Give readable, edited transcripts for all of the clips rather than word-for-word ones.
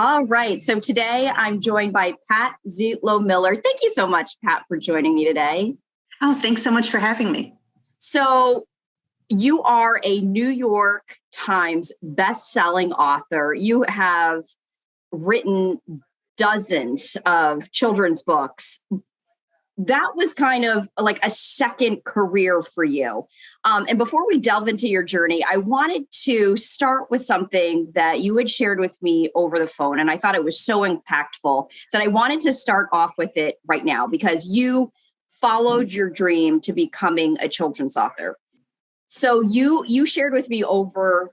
All right. So today I'm joined by Pat Zietlow Miller. Thank you so much, Pat, for joining me today. Oh, thanks so much for having me. So you are a New York Times best-selling author. You have written dozens of children's books. That was kind of like a second career for you. And before we delve into your journey, I wanted to start with something that you had shared with me over the phone. And I thought it was so impactful that I wanted to start off with it right now because you followed your dream to becoming a children's author. So you shared with me over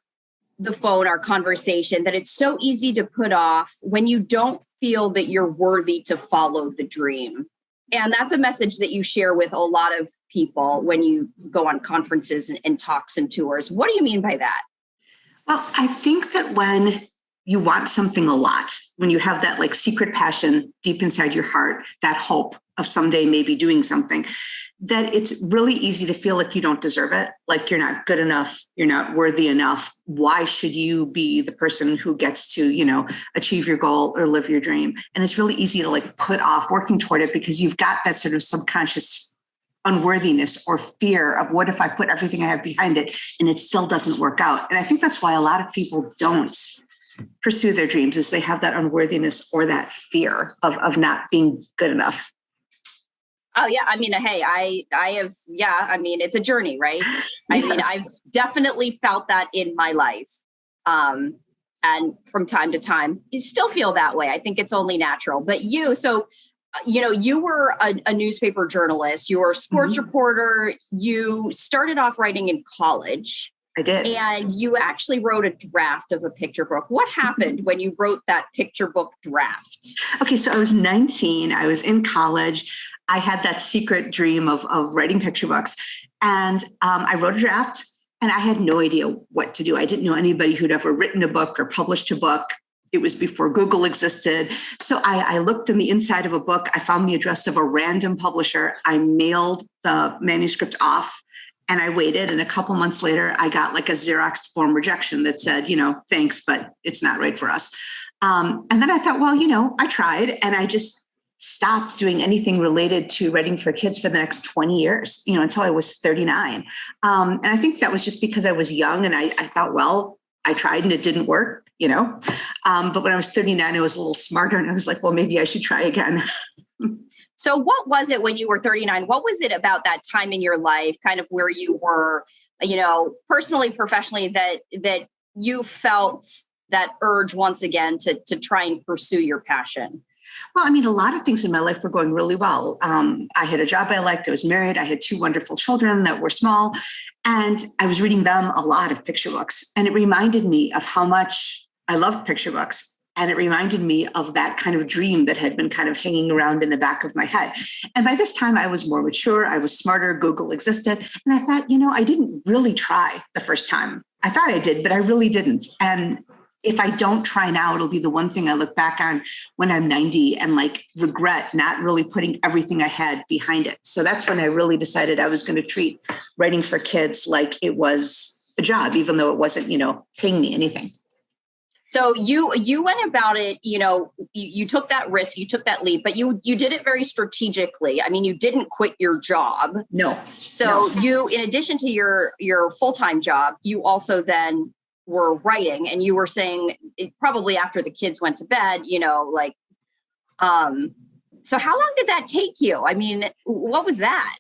the phone, our conversation, that it's so easy to put off when you don't feel that you're worthy to follow the dream. And that's a message that you share with a lot of people when you go on conferences and talks and tours. What do you mean by that? Well, I think that when you want something a lot, when you have that like secret passion deep inside your heart, that hope of someday maybe doing something, that it's really easy to feel like you don't deserve it, like you're not good enough, you're not worthy enough. Why should you be the person who gets to, achieve your goal or live your dream? And it's really easy to like put off working toward it because you've got that sort of subconscious unworthiness or fear of what if I put everything I have behind it and it still doesn't work out. And I think that's why a lot of people don't pursue their dreams, is they have that unworthiness or that fear of not being good enough. Oh yeah. I mean, hey, I have, yeah, I mean, it's a journey, right? I mean, I've definitely felt that in my life. And from time to time, you still feel that way. I think it's only natural, but you were a newspaper journalist, you were a sports reporter, you started off writing in college. I did. And you actually wrote a draft of a picture book. What happened when you wrote that picture book draft? Okay, so I was 19. I was in college. I had that secret dream of writing picture books. And I wrote a draft and I had no idea what to do. I didn't know anybody who'd ever written a book or published a book. It was before Google existed. So I looked in the inside of a book. I found the address of a random publisher. I mailed the manuscript off. And I waited, and a couple months later, I got like a Xerox form rejection that said, thanks, but it's not right for us. And then I thought, well, I tried, and I just stopped doing anything related to writing for kids for the next 20 years, until I was 39. And I think that was just because I was young, and I thought, well, I tried and it didn't work, But when I was 39, I was a little smarter, and I was like, well, maybe I should try again. So what was it when you were 39? What was it about that time in your life, kind of where you were, personally, professionally, that you felt that urge once again to try and pursue your passion? Well, I mean, a lot of things in my life were going really well. I had a job I liked. I was married. I had 2 wonderful children that were small. And I was reading them a lot of picture books. And it reminded me of how much I loved picture books. And it reminded me of that kind of dream that had been kind of hanging around in the back of my head. And by this time, I was more mature. I was smarter. Google existed. And I thought, I didn't really try the first time. I thought I did, but I really didn't. And if I don't try now, it'll be the one thing I look back on when I'm 90 and like regret not really putting everything I had behind it. So that's when I really decided I was going to treat writing for kids like it was a job, even though it wasn't, paying me anything. So you went about it, you took that risk, you took that leap, but you did it very strategically. I mean, you didn't quit your job. No. So you, in addition to your full-time job, you also then were writing, and you were saying probably after the kids went to bed, so how long did that take you? I mean, what was that?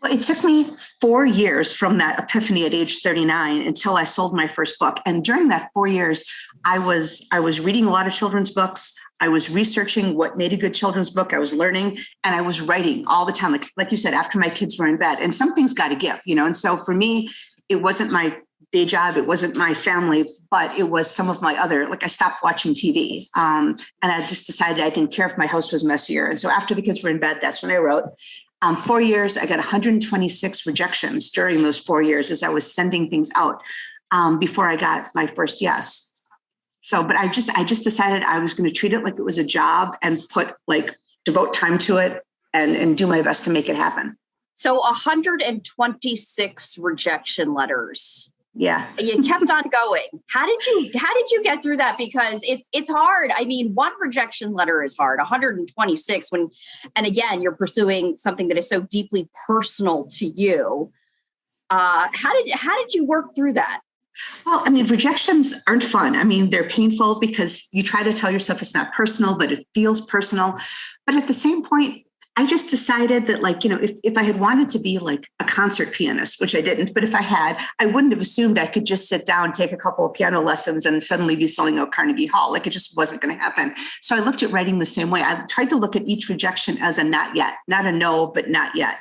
Well, it took me 4 years from that epiphany at age 39 until I sold my first book. And during that 4 years, I was reading a lot of children's books. I was researching what made a good children's book. I was learning, and I was writing all the time. Like you said, after my kids were in bed, and something's got to give, And so for me, it wasn't my day job. It wasn't my family, but it was some of my other, I stopped watching TV. And I just decided I didn't care if my house was messier. And so after the kids were in bed, that's when I wrote. 4 years, I got 126 rejections during those 4 years as I was sending things out before I got my first yes. So, but I just decided I was going to treat it like it was a job and devote time to it and do my best to make it happen. So 126 rejection letters. Yeah. You kept on going. How did you get through that? Because it's hard. I mean, one rejection letter is hard, 126 and again, you're pursuing something that is so deeply personal to you. How did you work through that? Well, I mean, rejections aren't fun. I mean, they're painful because you try to tell yourself it's not personal, but it feels personal. But at the same point, I just decided that, like, if I had wanted to be like a concert pianist, which I didn't, but if I had, I wouldn't have assumed I could just sit down, take a couple of piano lessons and suddenly be selling out Carnegie Hall. Like, it just wasn't going to happen. So I looked at writing the same way. I tried to look at each rejection as a not yet, not a no, but not yet.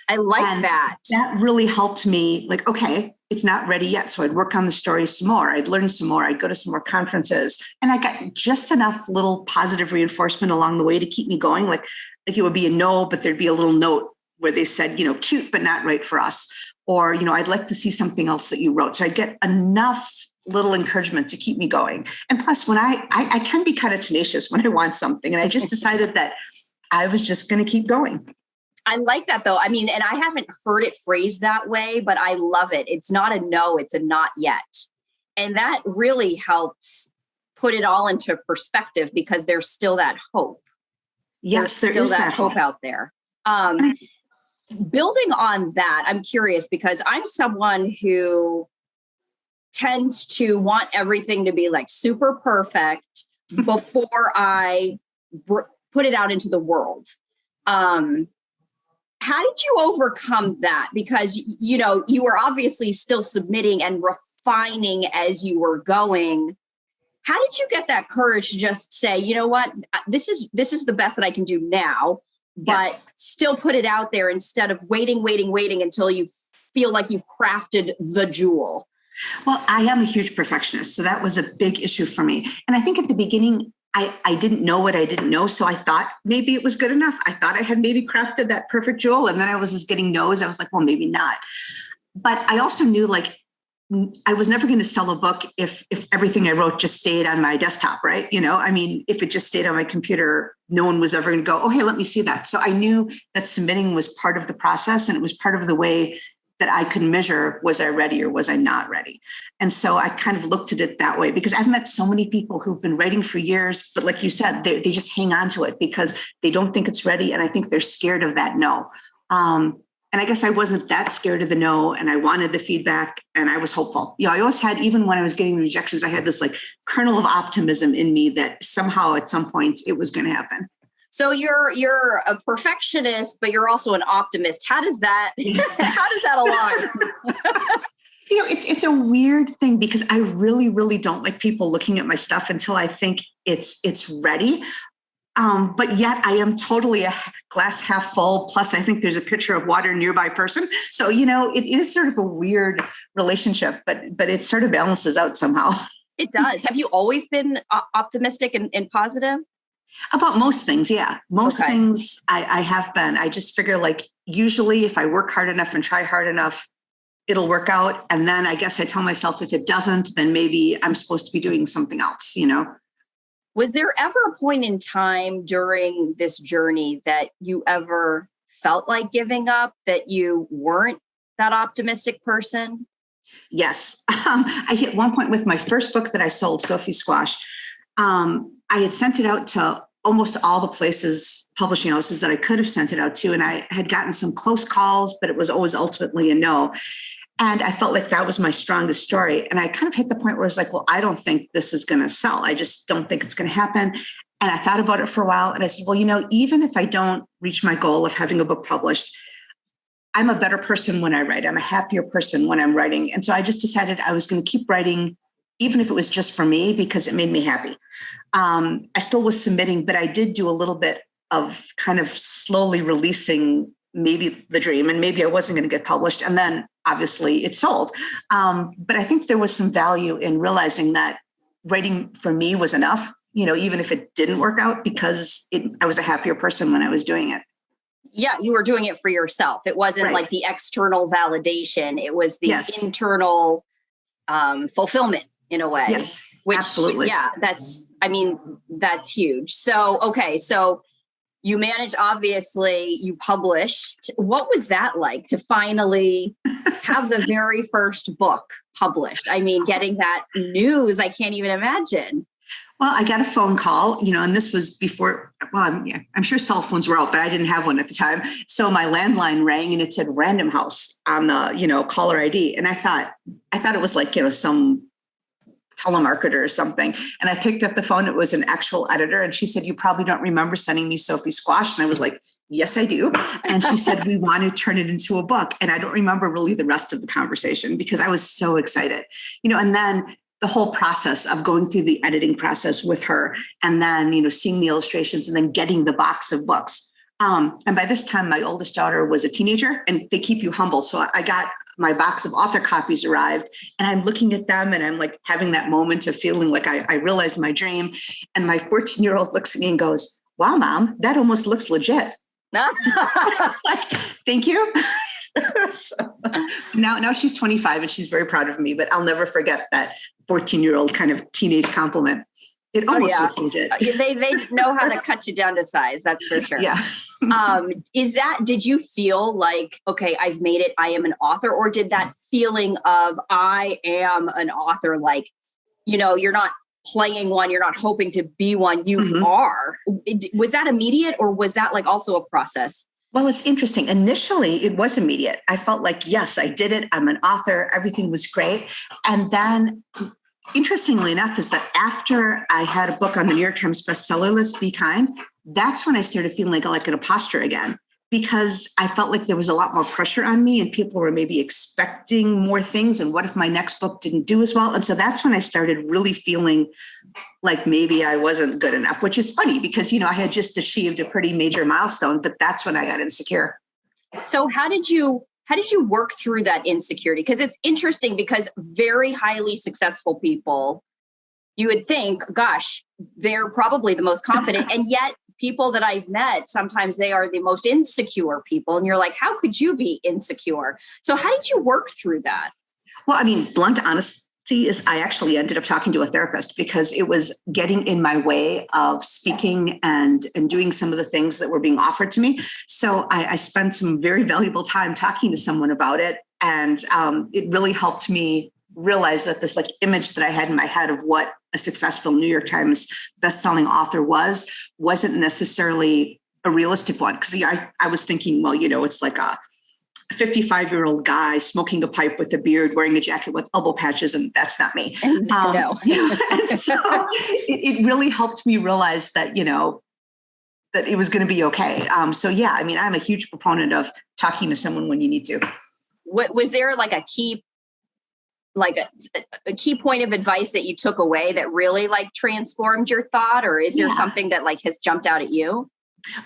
I like that. That really helped me, like, okay, it's not ready yet. So I'd work on the story some more. I'd learn some more. I'd go to some more conferences. And I got just enough little positive reinforcement along the way to keep me going. Like it would be a no, but there'd be a little note where they said, cute, but not right for us. Or, I'd like to see something else that you wrote. So I'd get enough little encouragement to keep me going. And plus, when I can be kind of tenacious when I want something. And I just decided that I was just going to keep going. I like that, though. I mean, and I haven't heard it phrased that way, but I love it. It's not a no, it's a not yet. And that really helps put it all into perspective because there's still that hope. Yes, there's still that hope out there. Building on that, I'm curious because I'm someone who tends to want everything to be like super perfect before I put it out into the world. How did you overcome that? Because, you were obviously still submitting and refining as you were going. How did you get that courage to just say, you know what, this is the best that I can do now, but still put it out there instead of waiting until you feel like you've crafted the jewel? Well, I am a huge perfectionist. So that was a big issue for me. And I think at the beginning, I didn't know what I didn't know. So I thought maybe it was good enough. I thought I had maybe crafted that perfect jewel. And then I was just getting no's. I was like, well, maybe not. But I also knew like I was never going to sell a book if everything I wrote just stayed on my desktop, right? I mean, if it just stayed on my computer, no one was ever going to go, oh, hey, let me see that. So I knew that submitting was part of the process and it was part of the way that I could measure, was I ready or was I not ready? And so I kind of looked at it that way because I've met so many people who've been writing for years, but like you said, they just hang on to it because they don't think it's ready. And I think they're scared of that no. And I guess I wasn't that scared of the no, and I wanted the feedback and I was hopeful. I always had, even when I was getting the rejections, I had this like kernel of optimism in me that somehow at some point it was going to happen. So you're a perfectionist, but you're also an optimist. How does that align? It's a weird thing because I really, really don't like people looking at my stuff until I think it's ready. But yet I am totally a glass half full. Plus, I think there's a pitcher of water nearby person. So, it is sort of a weird relationship, but it sort of balances out somehow. It does. Have you always been optimistic and positive? About most things, yeah. Most things I have been. I just figure like usually if I work hard enough and try hard enough, it'll work out. And then I guess I tell myself if it doesn't, then maybe I'm supposed to be doing something else, Was there ever a point in time during this journey that you ever felt like giving up, that you weren't that optimistic person? Yes. I hit one point with my first book that I sold, Sophie Squash. I had sent it out to almost all the places, publishing houses that I could have sent it out to. And I had gotten some close calls, but it was always ultimately a no. And I felt like that was my strongest story. And I kind of hit the point where I was like, well, I don't think this is going to sell. I just don't think it's going to happen. And I thought about it for a while. And I said, well, even if I don't reach my goal of having a book published, I'm a better person when I write. I'm a happier person when I'm writing. And so I just decided I was going to keep writing, even if it was just for me, because it made me happy. I still was submitting, but I did do a little bit of kind of slowly releasing maybe the dream, and maybe I wasn't going to get published. And then obviously it sold. But I think there was some value in realizing that writing for me was enough, even if it didn't work out, because I was a happier person when I was doing it. Yeah, you were doing it for yourself. It wasn't like the external validation. It was the internal fulfillment in a way. Yes, absolutely. Yeah, that's huge. So, okay. So you managed, obviously, you published. What was that like to finally have the very first book published? I mean, getting that news, I can't even imagine. Well, I got a phone call, and this was before, well, I'm sure cell phones were out, but I didn't have one at the time. So my landline rang and it said Random House on the, caller ID. And I thought it was like, some telemarketer or something. And I picked up the phone. It was an actual editor. And she said, "You probably don't remember sending me Sophie Squash." And I was like, "Yes, I do." And she said, "We want to turn it into a book." And I don't remember really the rest of the conversation because I was so excited, and then the whole process of going through the editing process with her and then, seeing the illustrations and then getting the box of books. And by this time, my oldest daughter was a teenager and they keep you humble. So I got my box of author copies arrived and I'm looking at them and I'm like having that moment of feeling like I realized my dream. And my 14-year-old looks at me and goes, "Wow, Mom, that almost looks legit." I was like, "Thank you." So now she's 25 and she's very proud of me, but I'll never forget that 14-year-old kind of teenage compliment. It almost looks legit. They know how to cut you down to size. That's for sure. Yeah. Did you feel like, okay, I've made it, I am an author, or did that feeling of I am an author, like, you're not playing one, you're not hoping to be one, you are. Was that immediate or was that like also a process? Well, it's interesting. Initially, it was immediate. I felt like, yes, I did it. I'm an author. Everything was great. And then, interestingly enough, is that after I had a book on the New York Times bestseller list, Be Kind, that's when I started feeling like an imposter again, because I felt like there was a lot more pressure on me and people were maybe expecting more things. And what if my next book didn't do as well? And so that's when I started really feeling like maybe I wasn't good enough, which is funny because, I had just achieved a pretty major milestone, but that's when I got insecure. So how did you work through that insecurity? Because it's interesting because very highly successful people, you would think, gosh, they're probably the most confident. And yet people that I've met, sometimes they are the most insecure people. And you're like, how could you be insecure? So how did you work through that? Well, I mean, blunt honesty is I actually ended up talking to a therapist because it was getting in my way of speaking and doing some of the things that were being offered to me. So I spent some very valuable time talking to someone about it. And it really helped me realize that this image that I had in my head of what a successful New York Times bestselling author wasn't necessarily a realistic one. Because I was thinking, well, it's like a 55-year-old guy smoking a pipe with a beard, wearing a jacket with elbow patches, and that's not me. No. And so it really helped me realize that, that it was going to be okay. So yeah, I mean, I'm a huge proponent of talking to someone when you need to. What was there like a key point of advice that you took away that really transformed your thought, or is there something that has jumped out at you?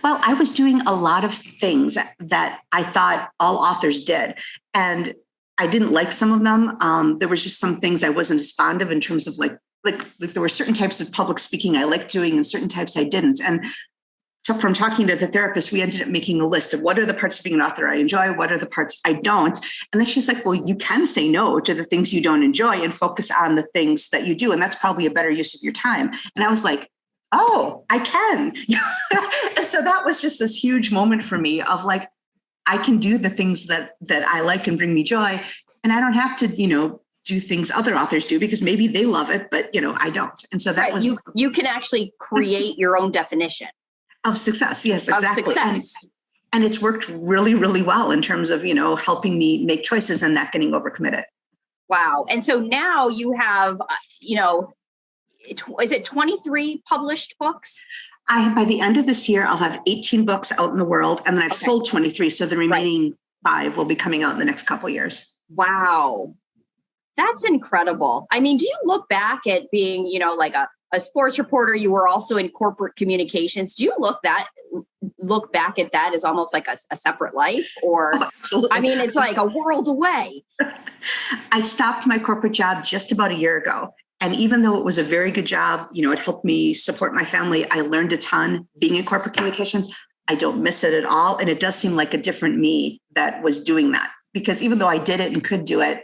Well, I was doing a lot of things that I thought all authors did, and I didn't like some of them. There was just some things I wasn't as fond of in terms of like there were certain types of public speaking I liked doing and certain types I didn't. And from talking to the therapist, we ended up making a list of what are the parts of being an author I enjoy, what are the parts I don't. And then she's like, well, you can say no to the things you don't enjoy and focus on the things that you do. And that's probably a better use of your time. And I was like, oh, I can. And so that was just this huge moment for me of I can do the things that I like and bring me joy. And I don't have to, do things other authors do because maybe they love it, but I don't. And so that was you can actually create your own definition of success. Yes, exactly. Of success. And it's worked really, really well in terms of, helping me make choices and not getting overcommitted. Wow. And so now you have, is it 23 published books? By the end of this year, I'll have 18 books out in the world, and then I've sold 23. So the remaining 5 will be coming out in the next couple of years. Wow. That's incredible. I mean, do you look back at being, a sports reporter? You were also in corporate communications. Do you look back at that as almost like a separate life? Or, I mean, it's like a world away. I stopped my corporate job just about a year ago. And even though it was a very good job, it helped me support my family. I learned a ton being in corporate communications. I don't miss it at all. And it does seem like a different me that was doing that, because even though I did it and could do it,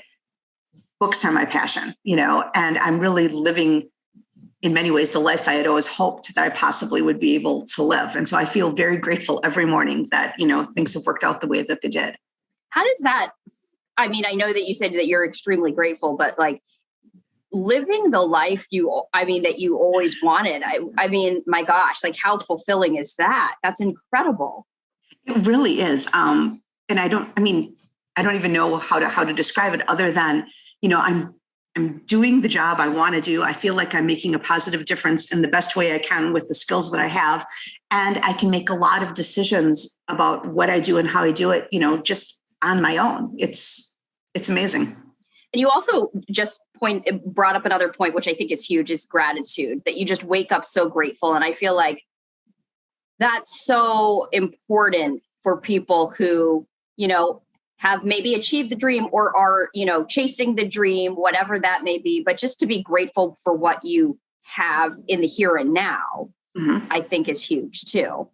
books are my passion, and I'm really living in many ways, the life I had always hoped that I possibly would be able to live. And so I feel very grateful every morning that, things have worked out the way that they did. How does that, I mean, I know that you said that you're extremely grateful, but like living the life that you always wanted. I mean, my gosh, like how fulfilling is that? That's incredible. It really is. And I don't even know how to describe it other than, I'm doing the job I want to do. I feel like I'm making a positive difference in the best way I can with the skills that I have. And I can make a lot of decisions about what I do and how I do it, just on my own. It's amazing. And you also just brought up another point, which I think is huge, is gratitude, that you just wake up so grateful. And I feel like that's so important for people who, have maybe achieved the dream or are, chasing the dream, whatever that may be, but just to be grateful for what you have in the here and now, I think is huge too.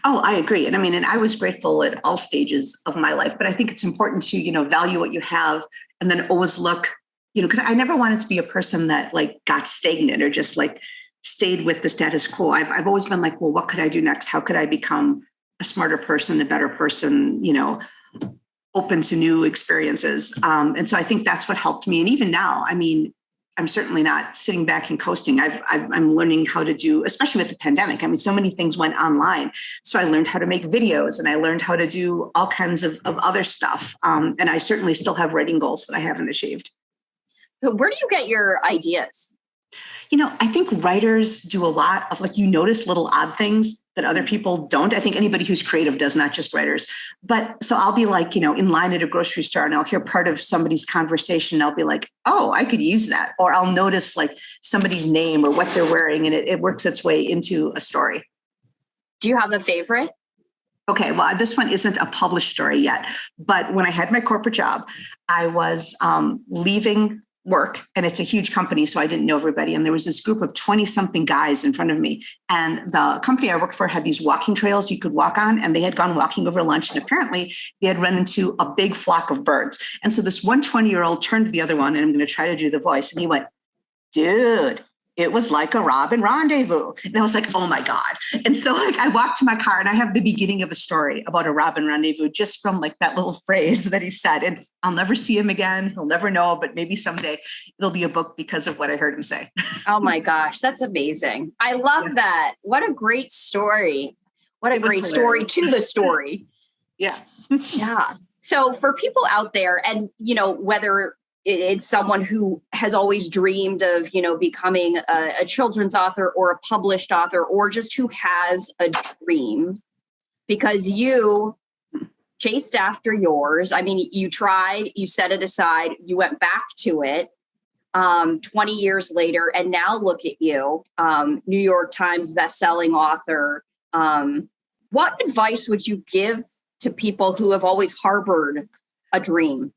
Oh, I agree. And I was grateful at all stages of my life, but I think it's important to, value what you have and then always look, because I never wanted to be a person that like got stagnant or just like stayed with the status quo. I've always been like, well, what could I do next? How could I become a smarter person, a better person, open to new experiences. And so I think that's what helped me. And even now, I'm certainly not sitting back and coasting. I'm learning how to do, especially with the pandemic. So many things went online. So I learned how to make videos and I learned how to do all kinds of other stuff. And I certainly still have writing goals that I haven't achieved. So where do you get your ideas? I think writers do a lot of notice little odd things that other people don't. I think anybody who's creative does, not just writers. But so I'll be in line at a grocery store and I'll hear part of somebody's conversation. I'll be like, oh, I could use that. Or I'll notice somebody's name or what they're wearing and it works its way into a story. Do you have a favorite? Okay, well, this one isn't a published story yet. But when I had my corporate job, I was leaving work and it's a huge company. So I didn't know everybody. And there was this group of 20 something guys in front of me. And the company I worked for had these walking trails you could walk on. And they had gone walking over lunch. And apparently they had run into a big flock of birds. And so this 120-year-old turned to the other one and I'm going to try to do the voice. And he went, dude, it was like a robin rendezvous. And I was like, oh my God. And so I walked to my car and I have the beginning of a story about a robin rendezvous just from that little phrase that he said. And I'll never see him again. He'll never know, but maybe someday it'll be a book because of what I heard him say. Oh my gosh, that's amazing. I love that. What a great story. What a great story to the story. Yeah. Yeah. So for people out there and, whether it's someone who has always dreamed of, becoming a children's author or a published author, or just who has a dream because you chased after yours. You tried, you set it aside, you went back to it 20 years later. And now look at you, New York Times bestselling author. What advice would you give to people who have always harbored a dream?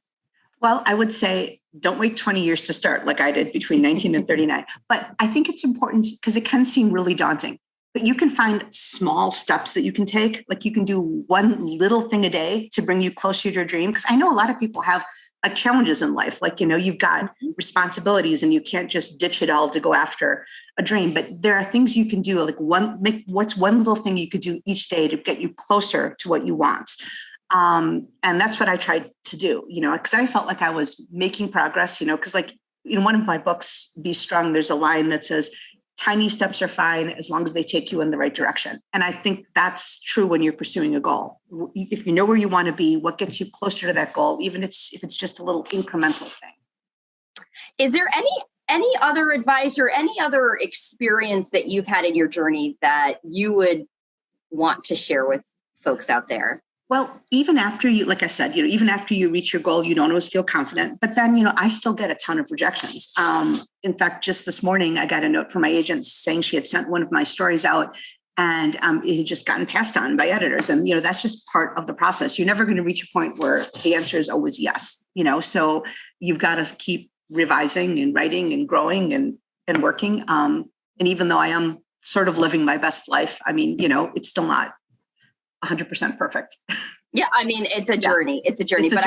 Well, I would say don't wait 20 years to start like I did between 19 and 39. But I think it's important because it can seem really daunting. But you can find small steps that you can take. You can do one little thing a day to bring you closer to your dream. Because I know a lot of people have challenges in life. You've got responsibilities and you can't just ditch it all to go after a dream. But there are things you can do. What's one little thing you could do each day to get you closer to what you want? And that's what I tried to do, because I felt like I was making progress, because one of my books, Be Strong, there's a line that says, tiny steps are fine as long as they take you in the right direction. And I think that's true when you're pursuing a goal. If you know where you want to be, what gets you closer to that goal, even if it's just a little incremental thing. Is there any other advice or any other experience that you've had in your journey that you would want to share with folks out there? Well, even after you, like I said, even after you reach your goal, you don't always feel confident. But then, I still get a ton of rejections. In fact, just this morning, I got a note from my agent saying she had sent one of my stories out and it had just gotten passed on by editors. And, that's just part of the process. You're never going to reach a point where the answer is always yes, so you've got to keep revising and writing and growing and working. And even though I am sort of living my best life, it's still not 100% perfect. Yeah. It's a journey. It's a journey. But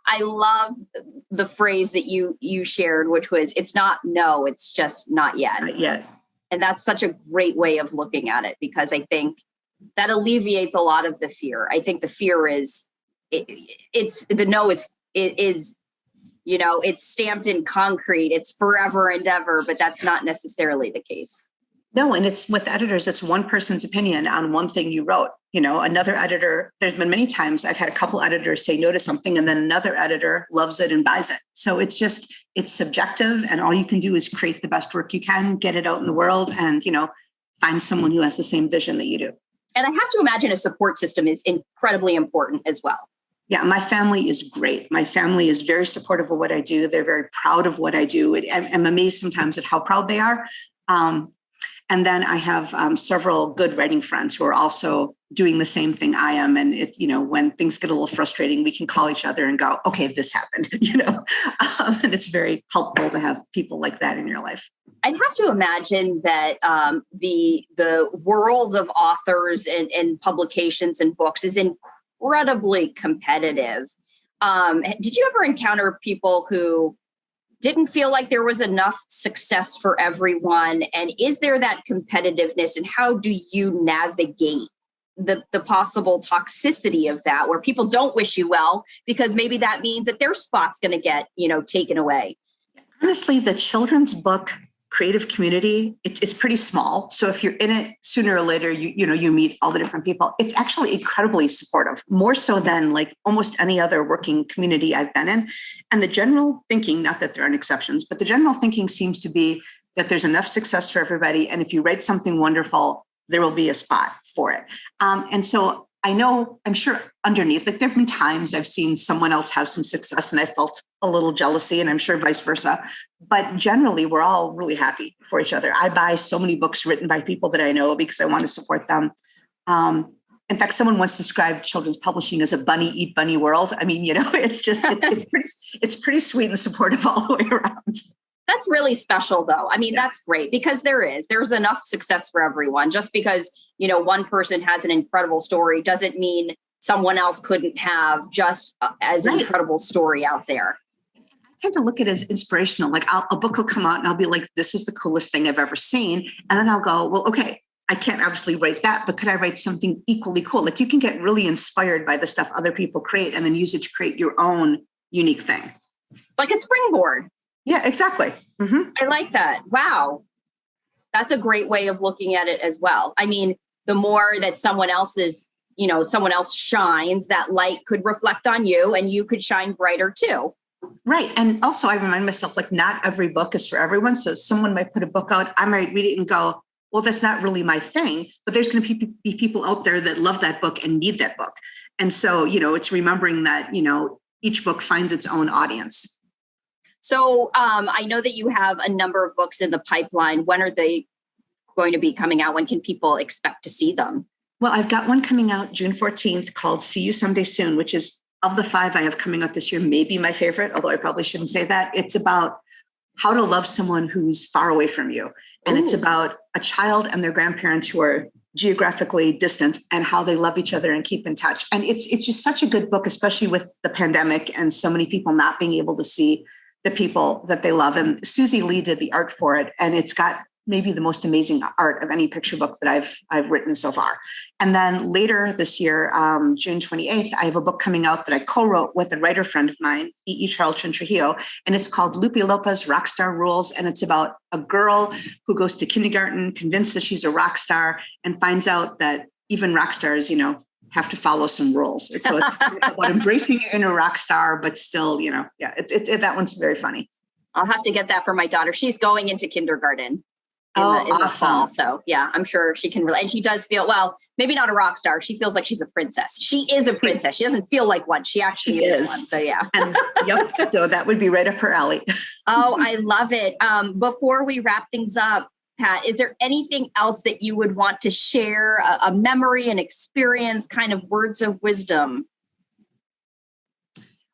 I love the phrase that you shared, which was, it's not no, it's just not yet. Not yet. And that's such a great way of looking at it, because I think that alleviates a lot of the fear. I think the fear is, it's the no is, it's stamped in concrete. It's forever and ever, but that's not necessarily the case. No, and it's with editors, it's one person's opinion on one thing you wrote. Another editor, there's been many times I've had a couple editors say no to something and then another editor loves it and buys it. So it's subjective, and all you can do is create the best work you can, get it out in the world, and, find someone who has the same vision that you do. And I have to imagine a support system is incredibly important as well. Yeah, my family is great. My family is very supportive of what I do. They're very proud of what I do. I'm amazed sometimes at how proud they are. And then I have several good writing friends who are also doing the same thing I am. And when things get a little frustrating, we can call each other and go, okay, this happened, and it's very helpful to have people like that in your life. I'd have to imagine that the world of authors and publications and books is incredibly competitive. Did you ever encounter people who didn't feel like there was enough success for everyone? And is there that competitiveness, and how do you navigate the possible toxicity of that, where people don't wish you well because maybe that means that their spot's going to get, taken away? Honestly, the children's book creative community, it's pretty small. So if you're in it, sooner or later, you meet all the different people. It's actually incredibly supportive, more so than like almost any other working community I've been in. And the general thinking, not that there aren't exceptions, but the general thinking seems to be that there's enough success for everybody. And if you write something wonderful, there will be a spot for it. And so I'm sure underneath, like, there have been times I've seen someone else have some success and I felt a little jealousy, and I'm sure vice versa. But generally, we're all really happy for each other. I buy so many books written by people that I know because I want to support them. In fact, someone once described children's publishing as a bunny eat bunny world. I mean, it's pretty sweet and supportive all the way around. That's really special, though. I mean, That's great, because there's enough success for everyone. Just because, one person has an incredible story doesn't mean someone else couldn't have just as an incredible story out there. I tend to look at it as inspirational. Like, a book will come out and I'll be like, this is the coolest thing I've ever seen. And then I'll go, well, okay, I can't obviously write that, but could I write something equally cool? Like, you can get really inspired by the stuff other people create and then use it to create your own unique thing. It's like a springboard. Yeah, exactly. Mm-hmm. I like that. Wow. That's a great way of looking at it as well. I mean, the more that someone else shines, that light could reflect on you and you could shine brighter too. Right. And also I remind myself, like, not every book is for everyone. So someone might put a book out, I might read it and go, well, that's not really my thing, but there's going to be people out there that love that book and need that book. And so, it's remembering that, each book finds its own audience. So I know that you have a number of books in the pipeline. When are they going to be coming out? When can people expect to see them? Well, I've got one coming out June 14th called See You Someday Soon, which is, of the 5 I have coming out this year, maybe my favorite, although I probably shouldn't say that. It's about how to love someone who's far away from you. And It's about a child and their grandparents who are geographically distant and how they love each other and keep in touch. And it's just such a good book, especially with the pandemic and so many people not being able to see the people that they love. And Susie Lee did the art for it. And it's got maybe the most amazing art of any picture book that I've written so far. And then later this year, June 28th, I have a book coming out that I co-wrote with a writer friend of mine, E.E. Charlton Trujillo. And it's called Lupe Lopez Rockstar Rules. And it's about a girl who goes to kindergarten, convinced that she's a rock star, and finds out that even rock stars, have to follow some rules. So it's about embracing your inner rock star, but still, that one's very funny. I'll have to get that for my daughter. She's going into kindergarten in awesome. the fall. So yeah, I'm sure she can relate. And she does feel, well, maybe not a rock star. She feels like she's a princess. She is a princess. She doesn't feel like one. She actually is one. So yeah. And, yep. So that would be right up her alley. Oh, I love it. Before we wrap things up, Pat, is there anything else that you would want to share, a memory, an experience, kind of words of wisdom?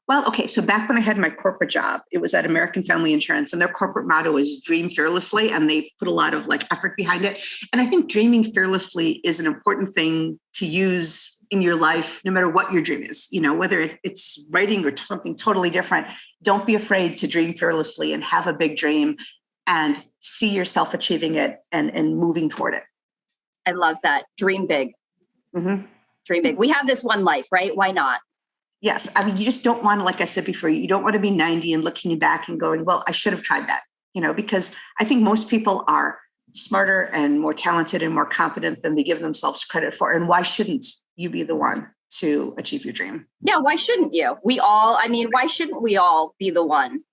Well, okay. So back when I had my corporate job, it was at American Family Insurance, and their corporate motto is dream fearlessly. And they put a lot of effort behind it. And I think dreaming fearlessly is an important thing to use in your life, no matter what your dream is, whether it's writing or something totally different. Don't be afraid to dream fearlessly and have a big dream and see yourself achieving it and moving toward it. I love that. Dream big. Mm-hmm. Dream big. We have this one life, right? Why not? Yes. I mean, you just don't want to, like I said before, you don't want to be 90 and looking back and going, well, I should have tried that, because I think most people are smarter and more talented and more competent than they give themselves credit for. And why shouldn't you be the one to achieve your dream? Yeah. Why shouldn't you? Why shouldn't we all be the one?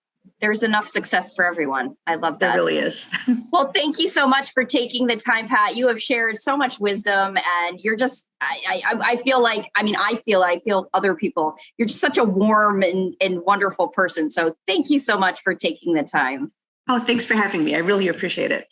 There's enough success for everyone. I love that. There really is. Well, thank you so much for taking the time, Pat. You have shared so much wisdom, and you're just, I feel other people, you're just such a warm and wonderful person. So thank you so much for taking the time. Oh, thanks for having me. I really appreciate it.